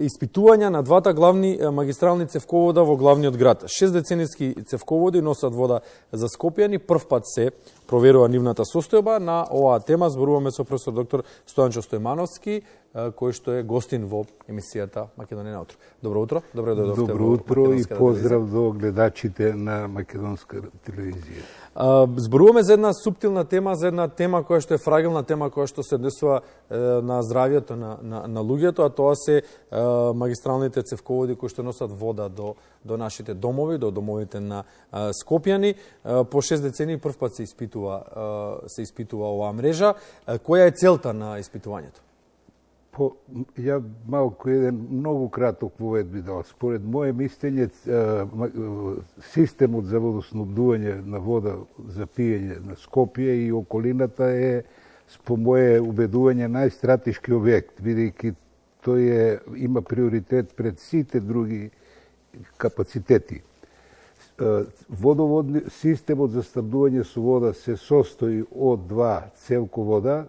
испитувања на двата главни магистрални цевковода во главниот град. 6 деценијски цевководи носат вода за Скопјани. Прв пат се проверува нивната состојба. На оваа тема зборуваме со професор доктор Стојанчо Стојмановски, кој што е гостин во емисијата Македонија на утро. Добро утро. Добро утро и поздрав до гледачите на Македонска телевизија. Зборуваме за една суптилна тема, за една тема која што е фрагилна, тема која што се однесува на здравјето на луѓето, а тоа се магистралните цевководи кои што носат вода до нашите домови, до домовите на Скопјани. По 6 децении прв пат се испитува оваа мрежа. Која е целта на испитувањето? Ја малку еден многу краток вовед би дал. Според моје мислење, системот за водоснабдување на вода за пиење на Скопје и околината е, по моје убедување, најстратешки објект, бидејќи тој има приоритет пред сите други капацитети. Системот за снабдување со вода се состои од два цевковода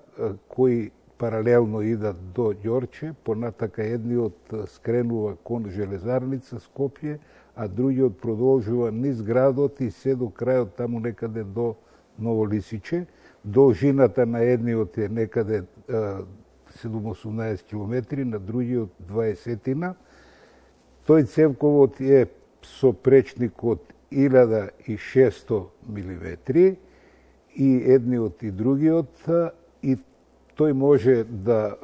кои паралелно идат до Ѓорче, понатака едниот скренува кон Железарница Скопје, а другиот продолжува низ градот и се до крајот таму некаде до Ново Лисиче. Должината на едниот е некаде 7-18 километри, на другиот 20-тина. Тој цевковод е со пречник од 1600 милиметри и едниот и другиот, и тој може да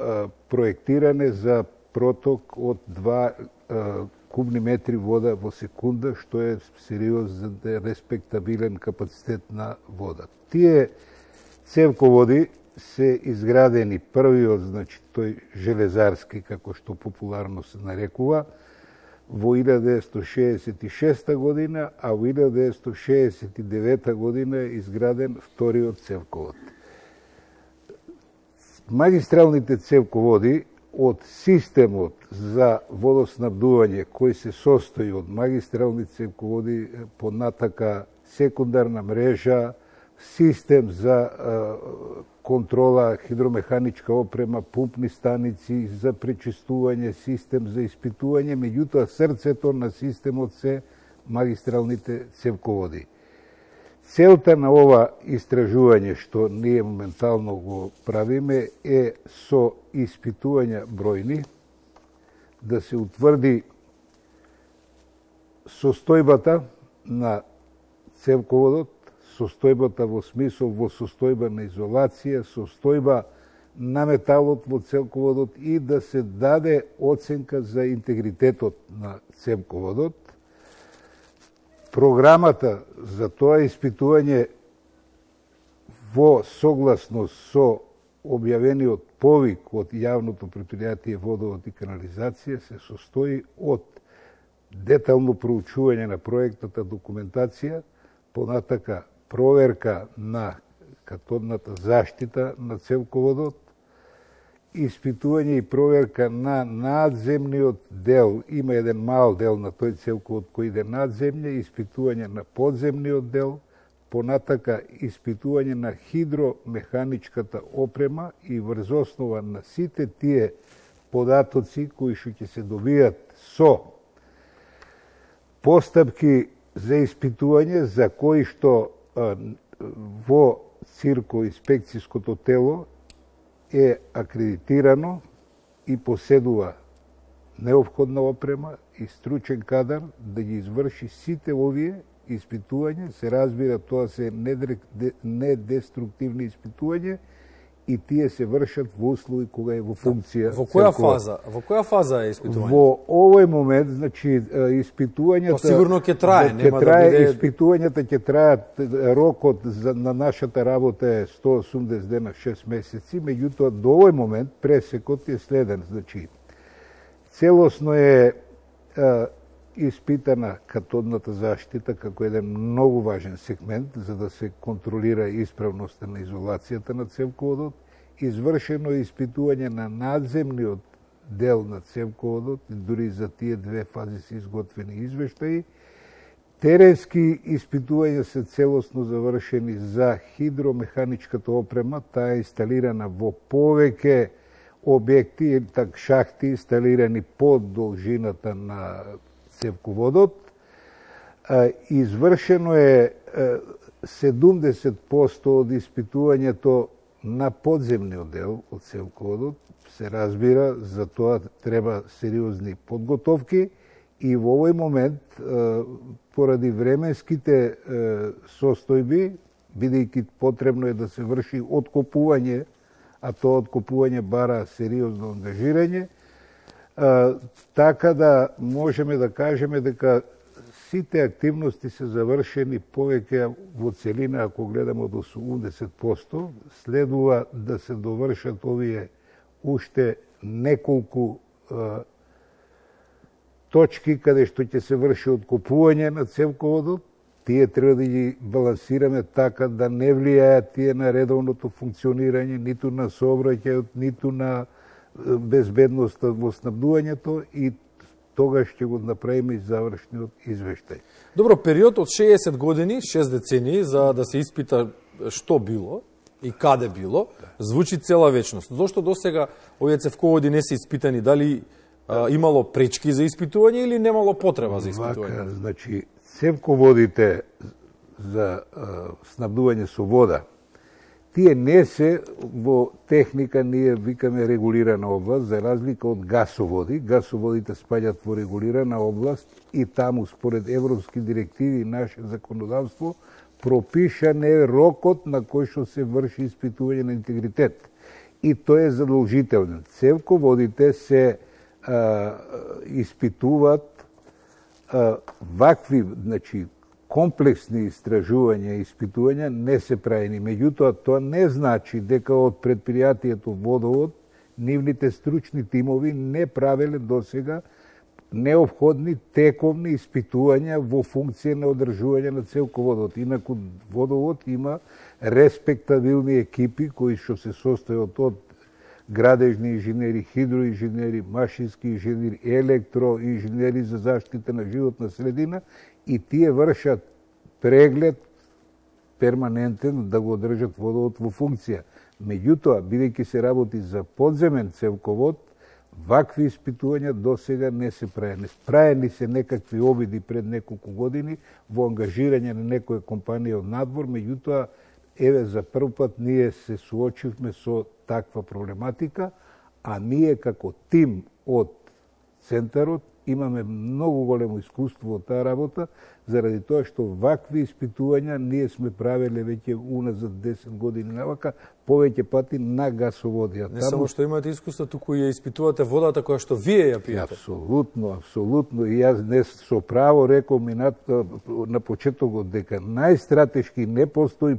проектиране за проток од 2 кубни метри вода во секунда, што е сериозен, респектабилен капацитет на вода. Тие цевководи се изградени првиот, значи тој железарски, како што популарно се нарекува, во 1966 година, а во 1969 година е изграден вториот цевковод. Магистралните цевководи од системот за водоснабдување кој се состои од магистрални цевководи, понатака секундарна мрежа, систем за контрола, хидромеханичка опрема, пумпни станици за пречистување, систем за испитување, меѓутоа срцето на системот се магистралните цевководи. Целта на ова истражување, што ние моментално го правиме, е со испитувања бројни да се утврди состојбата на цевководот, состојбата во смисол во состојба на изолација, состојба на металот во цевководот и да се даде оценка за интегритетот на цевководот. Програмата за тоа испитување во согласност со објавениот повик од јавното претпријатие Водовод и канализација се состои од детално проучување на проектната документација, понатака проверка на катодната заштита на цевководот, испитување и проверка на надземниот дел. Има еден мал дел на тој цевковод кој иде надземње, испитување на подземниот дел, понатака испитување на хидромеханичката опрема и врз основа на сите тие податоци кои што ќе се добијат со постапки за испитување, за кои што во цирко-инспекцијското тело е акредитирано и поседува неопходна опрема и стручен кадар да ги изврши сите овие испитувања. Се разбира, тоа се недеструктивни испитувања и тие се вршат во услови кога е во функција. Во која фаза е испитување? Во овој момент, значи, испитувањата... То сигурно ќе трае, нема да биде... Испитувањата ќе траат, рокот на нашата работа е 180 дена, 6 месеци, меѓутоа до овој момент пресекот е следен. Значи, целосно е испитана катодната заштита како еден многу важен сегмент за да се контролира исправноста на изолацијата на цевководот, извршено е испитување на надземниот дел на цевководот, дури за тие две фази се изготвени извештаи. Теренски испитувања се целосно завршени за хидромеханичката опрема, таа е инсталирана во повеќе објекти, шахти инсталирани под должината на цевководот. Извршено е 70% од испитувањето на подземниот дел од цевководот. Се разбира, за тоа треба сериозни подготовки и во овој момент, поради временските состојби, бидејќи потребно е да се врши откопување, а тоа откопување бара сериозно ангажирање, така да можеме да кажеме дека сите активности се завршени повеќе во целина, ако гледаме од 80%, следува да се довршат овие уште неколку точки каде што ќе се врши откопување на цевководот. Тие треба да ги балансираме така да не влијаат тие на редовното функционирање, ниту на сообраќајот, ниту на безбедноста во снабдувањето и тогаш ќе го направиме и завршниот извештај. Добро, период од 60 години, 6 децении, за да се испита што било и каде било, звучи цела вечност. Зошто досега овие цевководи не се испитани? Дали имало пречки за испитување или немало потреба за испитување? Вака, значи, цевководите за снабдување со вода, тие не се во техника, ние викаме регулирана област, за разлика од гасоводи. Гасоводите спаѓат во регулирана област и таму, според европски директиви и наше законодавство, пропишан е рокот на кој што се врши испитување на интегритет. И тој е задолжителен. Цевководите се испитуваат вакви, значи, комплексни истражувања и испитувања не се правени. Меѓутоа, тоа не значи дека од предпријатието Водовод, нивните стручни тимови не правеле досега неопходни тековни испитувања во функција на одржување на цевководот. Инаку Водовод има респектабилни екипи кои што се состојат од градежни инженери, хидроинженери, машински инженери, електроинженери за заштита на животна средина и тие вршат преглед перманентен да го одржат водовод во функција. Меѓутоа, бидејќи се работи за подземен цевковод, вакви испитувања досега не се правени. Правени се некакви обиди пред неколку години во ангажирање на некоја компанија од надвор, меѓутоа, еве за прв пат ние се суочивме со таква проблематика, а ние како тим од Центарот имаме многу големо искуство во таа работа, заради тоа што вакви испитувања ние сме правеле веќе уназад 10 години навака, повеќе пати на гасоводи. Не само што имате искуство, туку ја испитувате водата која што вие ја пиете. Апсолутно, апсолутно. И јас днес со право реков на почетокот дека најстратешки не постои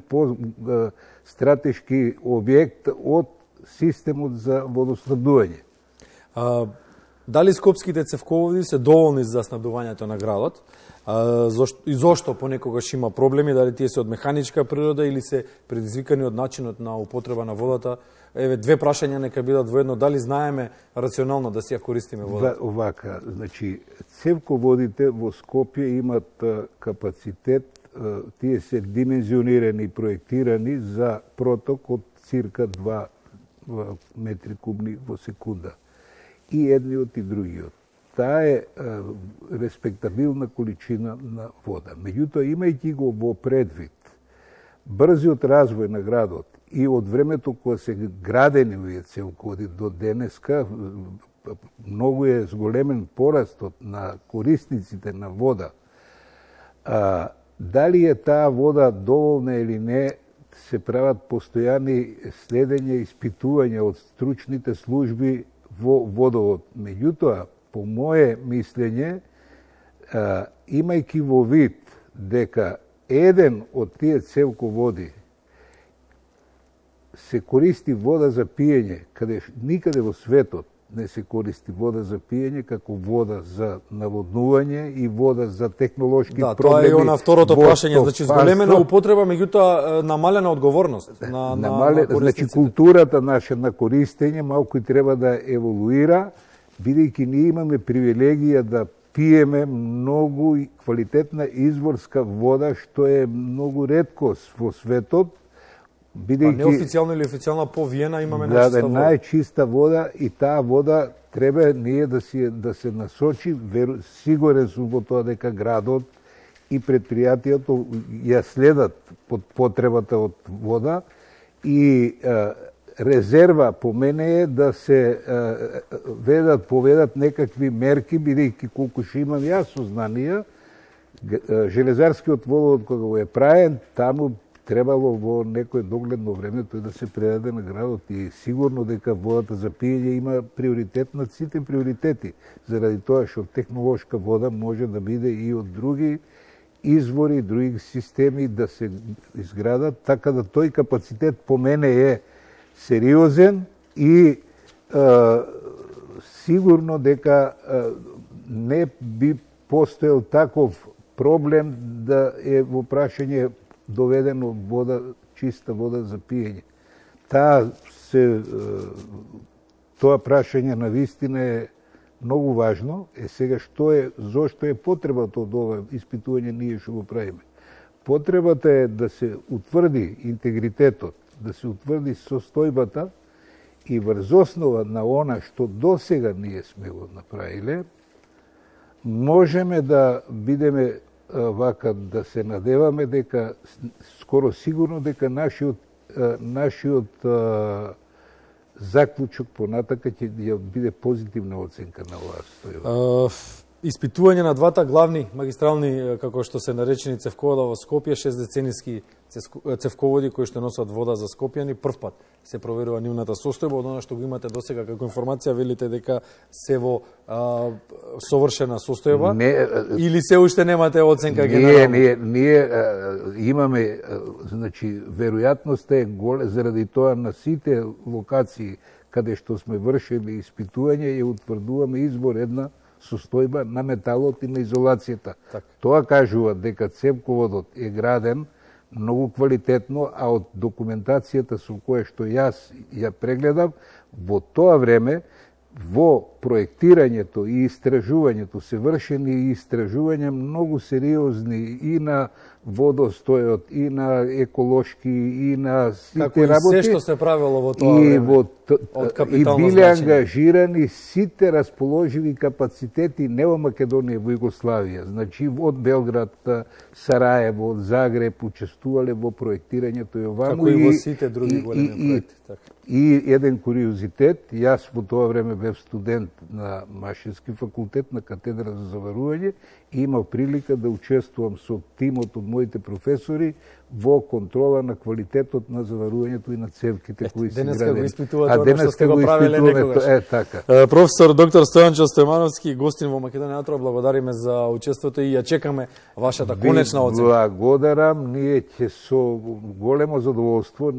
стратешки објект од системот за водоснабдување. Дали скопските цевководи се доволни за снабдувањето на градот? И зошто понекогаш има проблеми, дали тие се од механичка природа или се предизвикани од начинот на употреба на водата? Еве, две прашања нека бидат воедно. Дали знаеме рационално да си ја користиме водата? Овака, значи, цевководите во Скопје имат капацитет, тие се димензионирани и проектирани за проток од цирка 2 метри кубни во секунда. И едниот и другиот. Таа е респектабилна количина на вода. Меѓутоа, имајќи го во предвид брзиот развој на градот и од времето кога се градени овие цевководи до денеска, многу е зголемен порастот на корисниците на вода. Дали е таа вода доволна или не, се прават постојани следења и испитувања од стручните служби во водовод. Меѓутоа, по мое мислење, имајќи во вид дека еден од тие цевководи се користи вода за пиење, каде никаде во светот не се користи вода за пиење како вода за наводнување и вода за технолошки проблеми. Да, тоа е она второто прашање, значи зголемена употреба, меѓутоа намалена одговорност на значи културата наша на користење малку и треба да еволуира, бидејќи ние имаме привилегија да пиеме многу квалитетна изворска вода, што е многу реткост во светот, Па неофицијално или официјално по Виена имаме најчиста вода. Најчиста вода и таа вода треба ние да се насочи, сигурен сум во тоа дека градот и предпријатието ја следат под потребата од вода и резерва по мене е да се поведат некакви мерки, бидејќи колку што имам јас сознанија, железарскиот водовод кога го е праен, таму требало во некој догледно време тој да се предаде на градот и сигурно дека водата за пиење има приоритет над сите приоритети, заради тоа што технолошка вода може да биде и од други извори, други системи да се изградат, така да тој капацитет по мене е сериозен и сигурно дека не би постоел таков проблем да е во прашање доведено вода, чиста вода за пиење. Тоа прашање на вистина е многу важно. Сега зошто е потребата од ова испитување ние што го правиме? Потребата е да се утврди интегритетот, да се утврди состојбата и врз основа на она што досега ние сме го направиле, можеме да бидеме вака да се надеваме дека скоро сигурно дека нашиот заклучок понатака ќе биде позитивна оценка на оваа состојба. Испитување на двата главни магистрални, како што се наречени цевковода во Скопје, 6-децениски цевководи кои што носат вода за скопјани, првпат се проверува нивната состојба. Од она што го имате досега како информација, велите дека се во совршена состојба или се уште немате оценка генерално? Ние имаме, значи, веројатноста е голема, заради тоа на сите локации каде што сме вршили испитување ја утврдуваме избор една состојба на металот и на изолацијата. Так. Тоа кажува дека цевководот е граден многу квалитетно, а од документацијата со која што јас ја прегледав, во тоа време во проектирањето и истражувањето се вршени истражувања многу сериозни и на водостојот, и на еколошки, и на сите како работи. Како и се што се правило во тоа време, од капитално и биле значење. ангажирани сите расположиви капацитети не во Македонија, во Југославија. Значи, од Белград, Сараево, од Загреб учествувале во проектирањето и оваму. Како и во сите други големи проекти. И еден куриозитет, јас во тоа време бев студент на Машински факултет на катедра за заварување и имав прилика да учествувам со тимот од моите професори во контрола на квалитетот на заварувањето и на цевките кои се денеска го градени. испитувате она што сте го правеле некогаш. Така. Професор доктор Стојанчо Стојмановски, гостин во Македонија Атро, благодариме за учеството и ја чекаме вашата конечна оценка. Благодарам, ние ќе со големо задоволство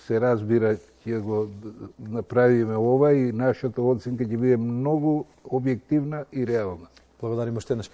се разбира ќе го направиме ова и нашата оценка ќе биде многу објективна и реална. Благодариме уште еднаш.